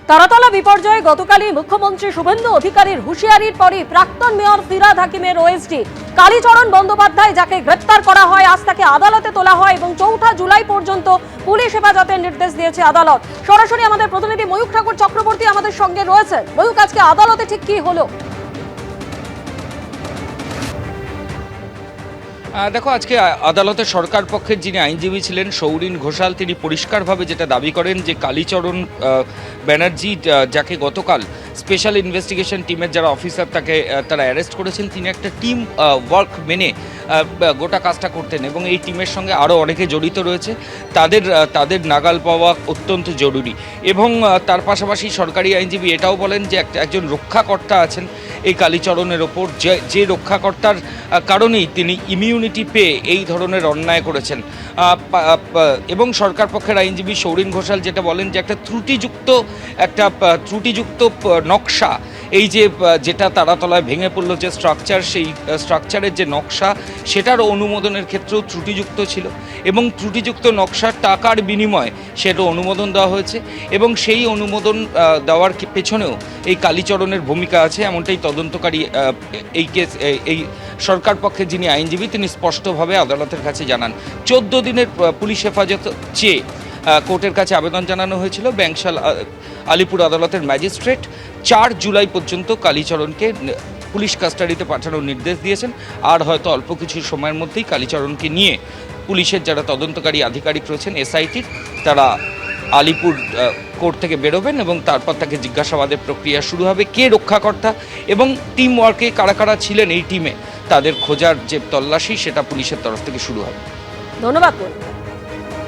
তারাতলা বিপর্যয়ে গতকালই মুখ্যমন্ত্রী শুভেন্দু অধিকারীর হুঁশিয়ারির পরই প্রাক্তন মেয়র ফিরহাদ হাকিমের ওএসডি কালীচরণ বন্দ্যোপাধ্যায়, যাকে গ্রেপ্তার করা হয়, আজ তাকে আদালতে তোলা হয় এবং ৪ জুলাই পর্যন্ত পুলিশ হেফাজতের নির্দেশ দিয়েছে আদালত। সরাসরি আমাদের প্রতিনিধি ময়ূক ঠাকুর চক্রবর্তী আমাদের সঙ্গে রয়েছেন। ময়ূক, আজকে আদালতে ঠিক কি হলো? দেখো, আজকে আদালতে সরকার পক্ষের যিনি আইনজীবী ছিলেন সৌরিন ঘোষাল, তিনি পরিষ্কারভাবে যেটা দাবি করেন যে কালীচরণ ব্যানার্জি, যাকে গতকাল স্পেশাল ইনভেস্টিগেশন টিমের যারা অফিসার তারা অ্যারেস্ট করেছেন, তিনি একটা টিম ওয়ার্ক মেনে গোটা কাজটা করতেন এবং এই টিমের সঙ্গে আরও অনেকে জড়িত রয়েছে। তাদের নাগাল পাওয়া অত্যন্ত জরুরি এবং তার পাশাপাশি সরকারি আইনজীবী এটাও বলেন যে একজন রক্ষাকর্তা আছেন এই কালীচরণের ওপর, যে রক্ষাকর্তার কারণেই তিনি ইমিউনিটি পেয়ে এই ধরনের অন্যায় করেছেন। এবং সরকার পক্ষের আইনজীবী সৌরিন ঘোষাল যেটা বলেন যে একটা ত্রুটিযুক্ত নকশা, এই যেটা তারাতলায় ভেঙে পড়লো যে স্ট্রাকচার, সেই স্ট্রাকচারের যে নকশা সেটার অনুমোদনের ক্ষেত্রেও ত্রুটিযুক্ত ছিল এবং ত্রুটিযুক্ত নকশার টাকার বিনিময়ে সেটা অনুমোদন দেওয়া হয়েছে এবং সেই অনুমোদন দেওয়ার পেছনেও এই কালীচরণের ভূমিকা আছে, এমনটাই তদন্তকারী এই সরকার পক্ষের যিনি আইনজীবী তিনি স্পষ্টভাবে আদালতের কাছে জানান। 14 দিনের পুলিশ হেফাজত চেয়ে কোর্টের কাছে আবেদন জানানো হয়েছিল। ব্যাংশাল আলিপুর আদালতের ম্যাজিস্ট্রেট 4 জুলাই পর্যন্ত কালীচরণকে পুলিশ কাস্টাডিতে পাঠানোর নির্দেশ দিয়েছেন। আর হয়তো অল্প কিছু সময়ের মধ্যেই কালীচরণকে নিয়ে পুলিশের যারা তদন্তকারী আধিকারিক রয়েছেন এসআইটির, তারা আলিপুর কোর্ট থেকে বেরোবেন এবং তারপর তাকে জিজ্ঞাসাবাদের প্রক্রিয়া শুরু হবে। কে রক্ষাকর্তা এবং টিম ওয়ার্কে কারা কারা ছিলেন এই টিমে, তাদের খোঁজার যে তল্লাশি সেটা পুলিশের তরফ থেকে শুরু হবে। ধন্যবাদ।